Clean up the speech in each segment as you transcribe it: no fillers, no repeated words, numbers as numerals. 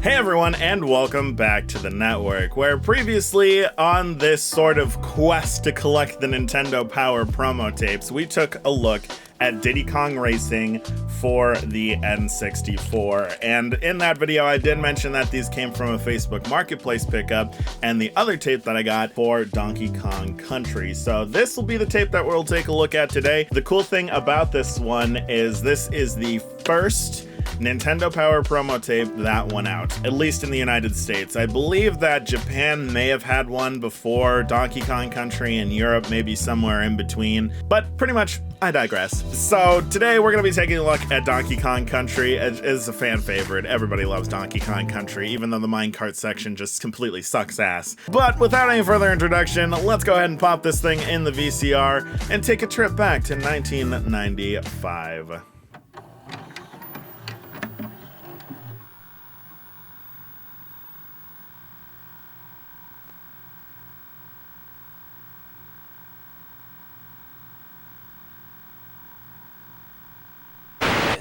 Hey everyone, and welcome back to the network, where previously on this sort of quest to collect the Nintendo Power promo tapes, we took a look at Diddy Kong Racing for the N64. And in that video, I did mention that these came from a Facebook Marketplace pickup, and the other tape that I got for Donkey Kong Country. So this will be the tape that we'll take a look at today. The cool thing about this one is this is the first Nintendo Power promo tape that went out, at least in the United States. I believe that Japan may have had one before Donkey Kong Country, and Europe maybe somewhere in between, but pretty much I digress. So today we're going to be taking a look at Donkey Kong Country. It is a fan favorite. Everybody loves Donkey Kong Country, even though the minecart section just completely sucks ass. But without any further introduction, let's go ahead and pop this thing in the VCR and take a trip back to 1995.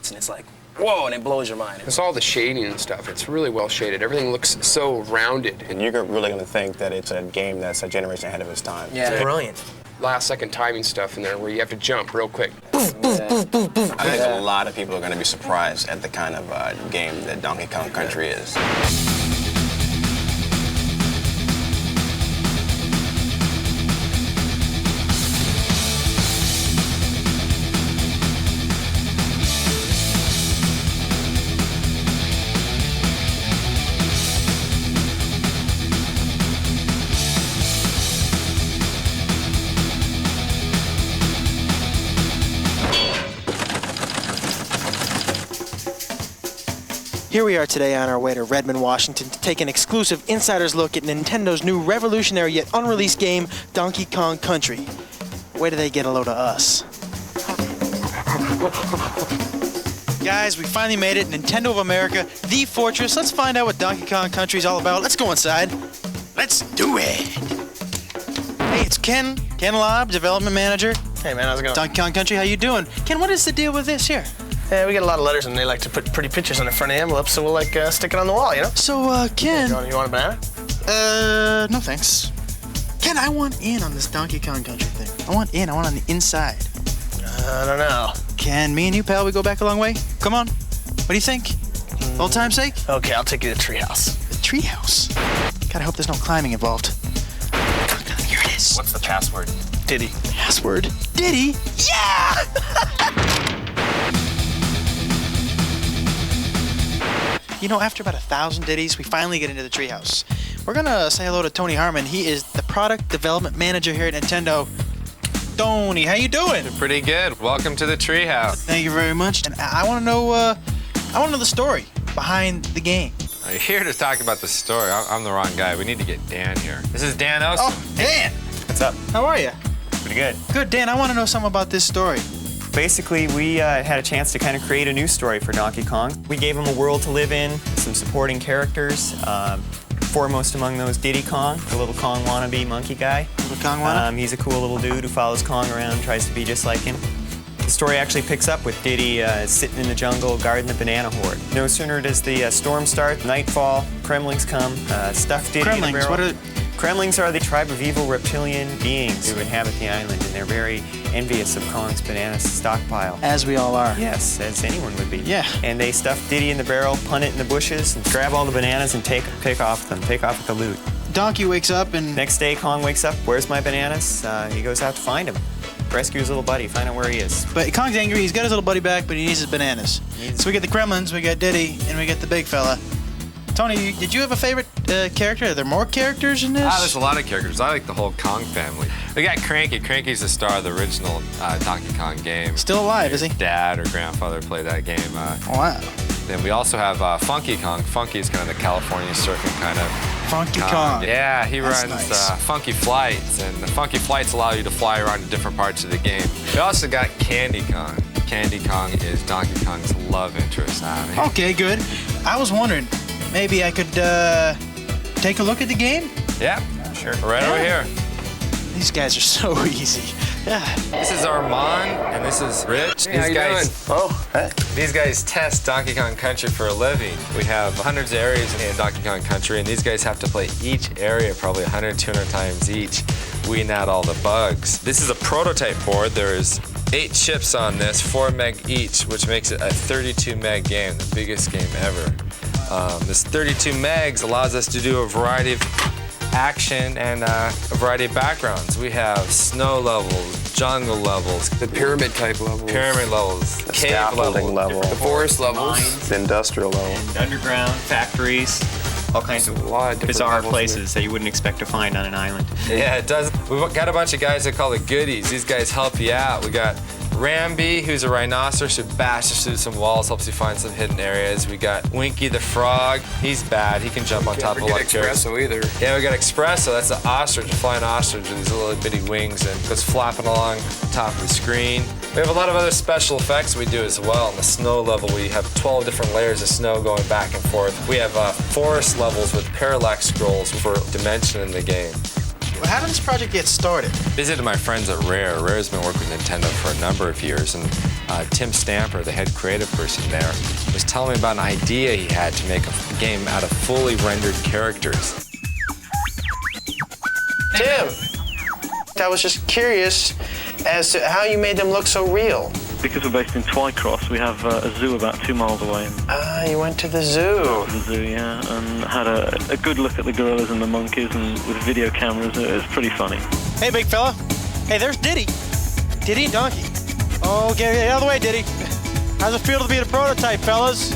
And it's like, whoa, and it blows your mind. It's all the shading and stuff. It's really well shaded. Everything looks so rounded. And you're really going to think that it's a game that's a generation ahead of its time. Yeah, it's brilliant. Last second timing stuff in there where you have to jump real quick. I think a lot of people are going to be surprised at the kind of game that Donkey Kong Country is. Here we are today on our way to Redmond, Washington to take an exclusive insider's look at Nintendo's new revolutionary yet unreleased game, Donkey Kong Country. Where do they get a load of us? Guys, we finally made it. Nintendo of America, the fortress. Let's find out what Donkey Kong Country is all about. Let's go inside. Let's do it. Hey, it's Ken Lobb, development manager. Hey man, how's it going? Donkey Kong Country, how you doing? Ken, what is the deal with this here? Yeah, we get a lot of letters and they like to put pretty pictures on the front of the envelope, so we'll stick it on the wall, you know? So, Ken... You want a banana? No thanks. Ken, I want in on this Donkey Kong Country thing. I want on the inside. I don't know. Ken, me and you, pal, we go back a long way? Come on. What do you think? Old time's sake? Okay, I'll take you to the treehouse. The treehouse? Gotta hope there's no climbing involved. Here it is. What's the password? Diddy. Password? Diddy? Yeah! You know, after about 1,000 ditties, we finally get into the treehouse. We're gonna say hello to Tony Harmon. He is the product development manager here at Nintendo. Tony, how you doing? Pretty good. Welcome to the treehouse. Thank you very much. And I want to know the story behind the game. You're here to talk about the story. I'm the wrong guy. We need to get Dan here. This is Dan Oster. Oh, Dan! What's up? How are you? Pretty good. Good, Dan. I want to know something about this story. Basically, we had a chance to kind of create a new story for Donkey Kong. We gave him a world to live in, some supporting characters. Foremost among those, Diddy Kong, the little Kong wannabe monkey guy. Little Kong wannabe? He's a cool little dude who follows Kong around, tries to be just like him. The story actually picks up with Diddy sitting in the jungle guarding the banana horde. No sooner does the storm start, nightfall, Kremlings come, stuff Diddy in the barrel. What are... Kremlings are the tribe of evil reptilian beings who inhabit the island, and they're very envious of Kong's banana stockpile. As we all are. Yes, as anyone would be. Yeah. And they stuff Diddy in the barrel, punt it in the bushes, and grab all the bananas and pick off them, take off with the loot. Donkey wakes up and... Next day, Kong wakes up, where's my bananas? He goes out to find him. Rescue his little buddy, find out where he is. But Kong's angry, he's got his little buddy back, but he needs his bananas. So we get the Kremlins, we got Diddy, and we get the big fella. Tony, did you have a favorite character? Are there more characters in this? There's a lot of characters. I like the whole Kong family. We got Cranky. Cranky's the star of the original Donkey Kong game. Still alive, is he? Dad or grandfather played that game. Wow. Then we also have Funky Kong. Funky is kind of the California surfing kind of Funky Kong. Yeah, he That's runs nice. Funky Flights, and the Funky Flights allow you to fly around to different parts of the game. We also got Candy Kong. Candy Kong is Donkey Kong's love interest. Okay, good. I was wondering, maybe I could take a look at the game? Yeah, sure. Right over here. These guys are so easy. Yeah. This is Armand, and this is Rich. Hey, how you doing? Oh, hey. These guys test Donkey Kong Country for a living. We have hundreds of areas in Donkey Kong Country, and these guys have to play each area probably 100, 200 times each, weeding out all the bugs. This is a prototype board. There's 8 chips on this, 4 meg each, which makes it a 32 meg game, the biggest game ever. This 32 megs allows us to do a variety of action and a variety of backgrounds. We have snow levels, jungle levels, The pyramid type levels. cave Scaffolding levels, level, The forest levels. the industrial level. And underground factories, all kinds of A lot of different bizarre levels places that you wouldn't expect to find on an island. Yeah, it does. We've got a bunch of guys that call it goodies. These guys help you out. We got Ramby, who's a rhinoceros who bashes through some walls, helps you find some hidden areas. We got Winky the frog. He's bad. He can jump on top of Forget electric. Espresso either. Yeah, we got Espresso. That's an ostrich, a flying ostrich with these little bitty wings and goes flapping along top of the screen. We have a lot of other special effects we do as well. On the snow level, we have 12 different layers of snow going back and forth. We have forest levels with parallax scrolls for dimension in the game. Well, how did this project get started? Visited my friends at Rare. Rare's been working with Nintendo for a number of years, and Tim Stamper, the head creative person there, was telling me about an idea he had to make a game out of fully rendered characters. Tim, I was just curious as to how you made them look so real. Because we're based in Twycross, we have a zoo about 2 miles away. Ah, you went to the zoo. The zoo, yeah, and had a good look at the gorillas and the monkeys, and with video cameras, it was pretty funny. Hey, big fella. Hey, there's Diddy. Diddy and Donkey. Oh, get out of the way, Diddy. How's it feel to be the prototype, fellas?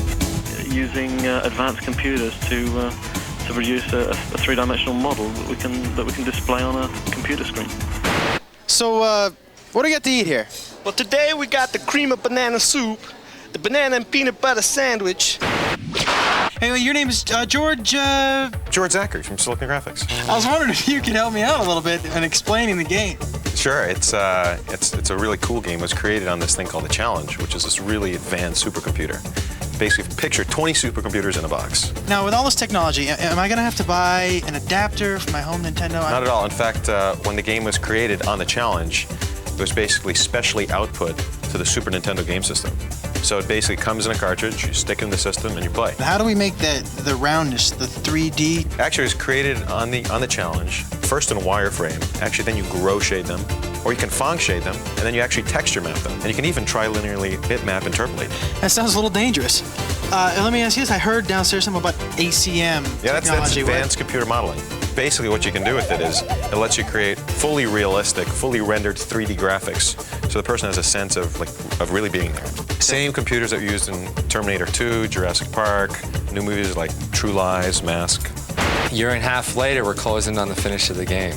Using advanced computers to produce a 3-dimensional model that we can display on a computer screen. So, what do you got to eat here? Well, today we got the cream of banana soup, the banana and peanut butter sandwich. Hey, well, your name is George. George Zachary from Silicon Graphics. I was wondering if you could help me out a little bit in explaining the game. Sure, it's a really cool game. It was created on this thing called the Challenge, which is this really advanced supercomputer. Basically, picture 20 supercomputers in a box. Now, with all this technology, am I going to have to buy an adapter for my home Nintendo? Not at all. In fact, when the game was created on the Challenge, it was basically specially output to the Super Nintendo game system. So it basically comes in a cartridge, you stick it in the system, and you play. How do we make the roundness, the 3D? Actually, it was created on the Challenge, first in wireframe. Actually, then you grow shade them, or you can Phong shade them, and then you actually texture map them. And you can even trilinearly bitmap interpolate. That sounds a little dangerous. Let me ask you this. I heard downstairs something about ACM Yeah, that's technology. advanced computer modeling. Basically, what you can do with it is it lets you create fully realistic, fully rendered 3D graphics, so the person has a sense of really being there. Same computers that were used in Terminator 2, Jurassic Park, new movies like True Lies, Mask. A year and a half later, we're closing on the finish of the game.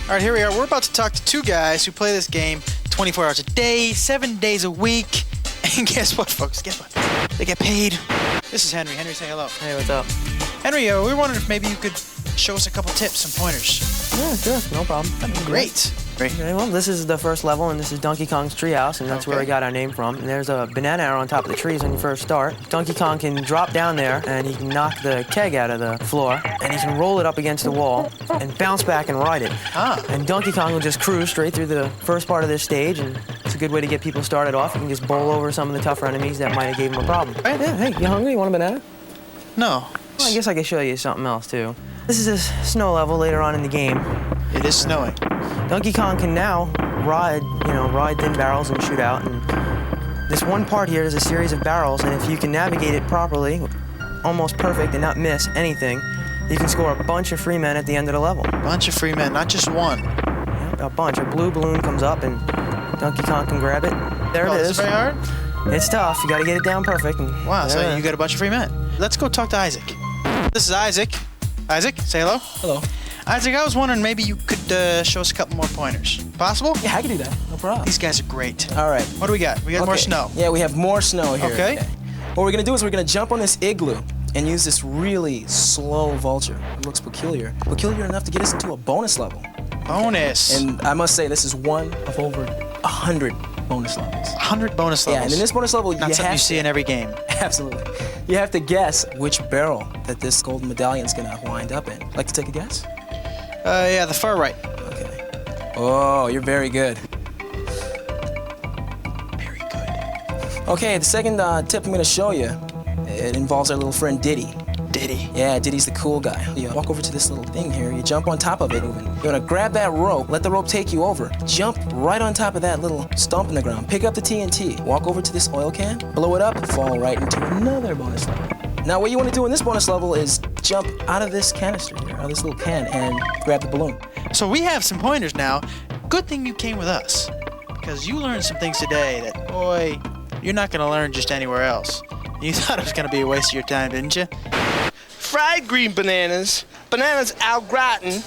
All right, here we are. We're about to talk to 2 guys who play this game 24 hours a day, 7 days a week. And guess what, folks? Guess what? They get paid. This is Henry. Henry, say hello. Hey, what's up? Henry, we were wondering if maybe you could show us a couple tips, some pointers. Yeah, sure, no problem. That'd be great. Okay, well, this is the first level, and this is Donkey Kong's treehouse, and that's where we got our name from. And there's a banana arrow on top of the trees when you first start. Donkey Kong can drop down there, and he can knock the keg out of the floor, and he can roll it up against the wall and bounce back and ride it. And Donkey Kong will just cruise straight through the first part of this stage, and it's a good way to get people started off. You can just bowl over some of the tougher enemies that might have gave him a problem. Yeah, hey, you hungry? You want a banana? No. Well, I guess I could show you something else, too. This is a snow level later on in the game. It is snowing. Donkey Kong can now ride thin barrels and shoot out. And this one part here is a series of barrels, and if you can navigate it properly, almost perfect and not miss anything, you can score a bunch of free men at the end of the level. A bunch of free men, not just one. Yep, a bunch. A blue balloon comes up, and Donkey Kong can grab it. There it is. Is it very hard? It's tough. You got to get it down perfect. And wow, so you got a bunch of free men. Let's go talk to Isaac. This is Isaac. Isaac, say hello. Hello. Isaac, I was wondering maybe you could show us a couple more pointers. Possible? Yeah, I can do that. No problem. These guys are great. All right. What do we got? We got more snow. Yeah, we have more snow here. Okay. What we're going to do is we're going to jump on this igloo and use this really slow vulture. It looks peculiar. Peculiar enough to get us into a bonus level. Bonus. And I must say, this is one of over 100 bonus levels. 100 bonus levels? Yeah, and in this bonus level, Not something you see in every game. Absolutely. You have to guess which barrel that this golden medallion's going to wind up in. Like to take a guess? Yeah, the far right. Okay. Oh, you're very good. Very good. Okay, the second tip I'm gonna show you, it involves our little friend Diddy. Diddy. Yeah, Diddy's the cool guy. You walk over to this little thing here, you jump on top of it, you're gonna grab that rope, let the rope take you over, jump right on top of that little stump in the ground, pick up the TNT, walk over to this oil can, blow it up, fall right into another bonus level. Now what you wanna do in this bonus level is jump out of this canister here, out of this little can, and grab the balloon. So we have some pointers now. Good thing you came with us, because you learned some things today that, boy, you're not gonna learn just anywhere else. You thought it was gonna be a waste of your time, didn't you? Fried green bananas, bananas au gratin.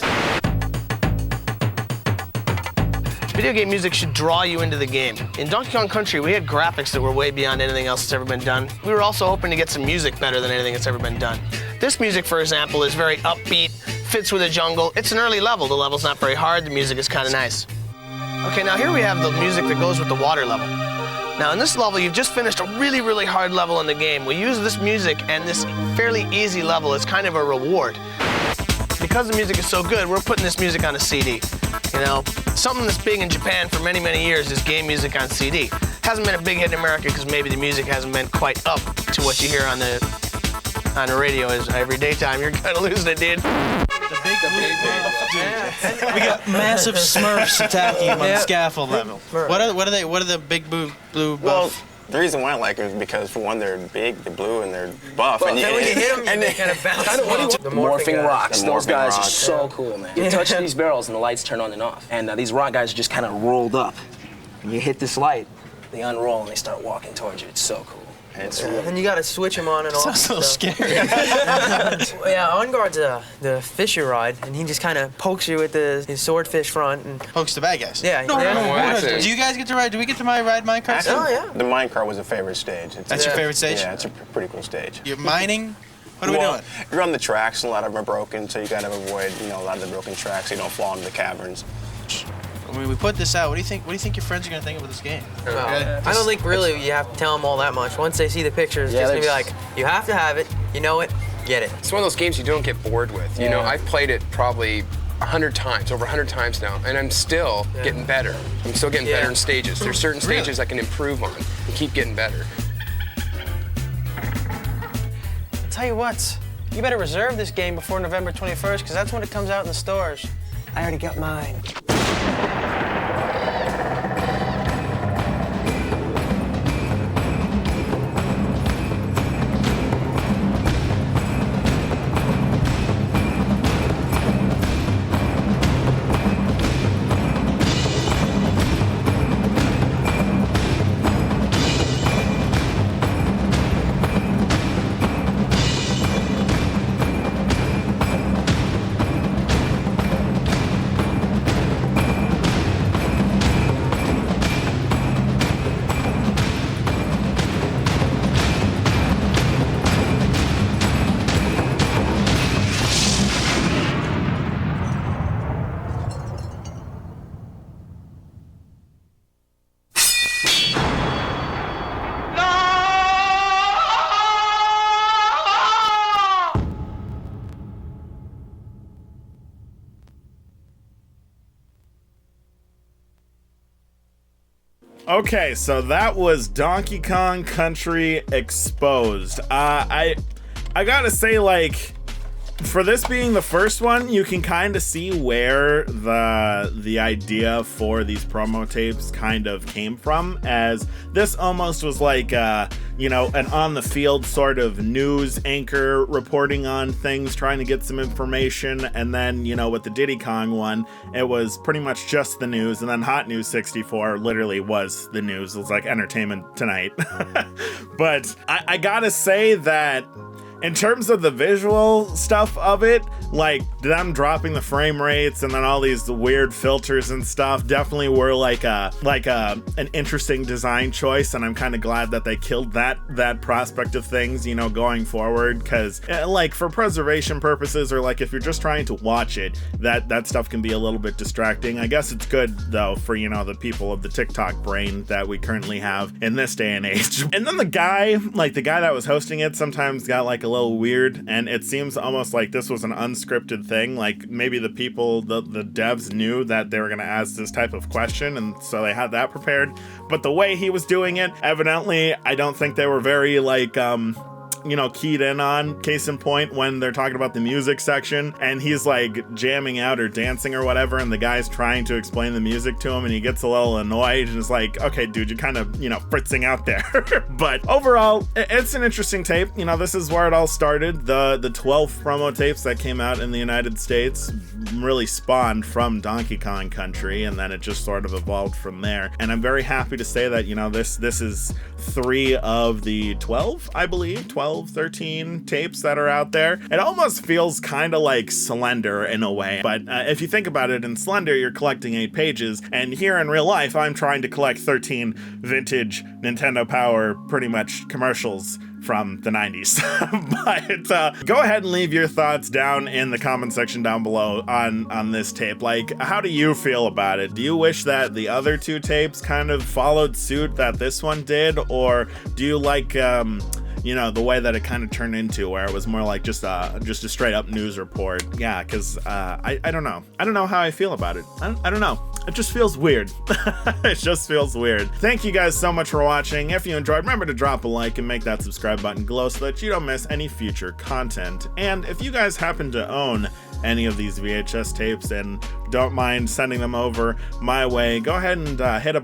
Video game music should draw you into the game. In Donkey Kong Country, we had graphics that were way beyond anything else that's ever been done. We were also hoping to get some music better than anything that's ever been done. This music, for example, is very upbeat, fits with the jungle. It's an early level. The level's not very hard. The music is kind of nice. Okay, now here we have the music that goes with the water level. Now in this level, you've just finished a really, really hard level in the game. We use this music and this fairly easy level as kind of a reward. Because the music is so good, we're putting this music on a CD. You know, something that's big in Japan for many, many years is game music on CD. Hasn't been a big hit in America because maybe the music hasn't been quite up to what you hear on the radio is every daytime. You're kind of losing it, dude. We got massive Smurfs attacking him on the scaffold level. What are the big blue buff? The reason why I like them is because, for one, they're big, they're blue, and they're buff. Well, and then when you hit them, they kind of bounce. The morphing rocks. Those guys are so cool, man. You touch these barrels and the lights turn on and off. And these rock guys are just kind of rolled up. When you hit this light, they unroll and they start walking towards you. It's so cool. And you got to switch them on and off. Sounds a little scary. Yeah, On Guard's the fisher rod, and he just kind of pokes you with his swordfish front. And pokes the bad guys. Yeah. Do you guys get to ride? Do we get to ride minecart? Oh, yeah. The minecart was a favorite stage. That's your favorite stage? Yeah, it's a pretty cool stage. You're mining? What are we doing? You're on the tracks, and a lot of them are broken, so you gotta avoid, a lot of the broken tracks so you don't fall into the caverns. When we put this out, what do you think your friends are gonna think about this game? I don't think really you have to tell them all that much. Once they see the pictures, it's just gonna be like, you have to have it, you know it, get it. It's one of those games you don't get bored with. You know, I've played it probably 100 times, over 100 times now, and I'm still getting better. I'm still getting better in stages. There's certain stages I can improve on and keep getting better. I'll tell you what, you better reserve this game before November 21st, because that's when it comes out in the stores. I already got mine. Okay, so that was Donkey Kong Country Exposed. I gotta say, like, for this being the first one, you can kind of see where the idea for these promo tapes kind of came from, as this almost was like, an on-the-field sort of news anchor reporting on things, trying to get some information, and then, with the Diddy Kong one, it was pretty much just the news, and then Hot News 64 literally was the news. It was like Entertainment Tonight. But I gotta say that in terms of the visual stuff of it, like them dropping the frame rates and then all these weird filters and stuff definitely were like an interesting design choice, and I'm kind of glad that they killed that prospect of things, going forward, because like for preservation purposes, or like if you're just trying to watch it, that stuff can be a little bit distracting. I guess it's good though for the people of the TikTok brain that we currently have in this day and age. And then the guy that was hosting it sometimes got like a little weird, and it seems almost like this was an unscripted thing. Like maybe the people, the devs knew that they were going to ask this type of question, and so they had that prepared. But the way he was doing it, evidently, I don't think they were very like keyed in on. Case in point, when they're talking about the music section and he's like jamming out or dancing or whatever, and the guy's trying to explain the music to him and he gets a little annoyed and is like, okay, dude, you're kind of, fritzing out there. But overall, it's an interesting tape. This is where it all started. The 12 promo tapes that came out in the United States really spawned from Donkey Kong Country, and then it just sort of evolved from there. And I'm very happy to say that, this is 3 of the 12, I believe, 13 tapes that are out there. It almost feels kind of like Slender in a way, but if you think about it, in Slender you're collecting 8 pages, and here in real life I'm trying to collect 13 vintage Nintendo Power pretty much commercials from the 90s. But go ahead and leave your thoughts down in the comment section down below on this tape. Like, how do you feel about it? Do you wish that the other 2 tapes kind of followed suit that this one did, or do you like the way that it kind of turned into, where it was more like just a straight up news report? Yeah, because I don't know. I don't know how I feel about it. I don't know. It just feels weird. It just feels weird. Thank you guys so much for watching. If you enjoyed, remember to drop a like and make that subscribe button glow so that you don't miss any future content. And if you guys happen to own any of these VHS tapes and don't mind sending them over my way, go ahead and head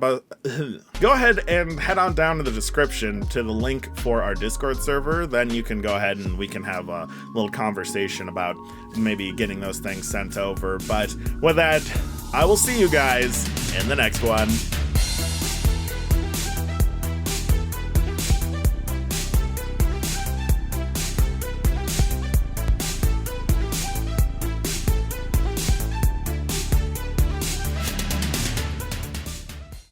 on down to the description to the link for our Discord server. Then you can go ahead and we can have a little conversation about maybe getting those things sent over. But with that, I will see you guys in the next one.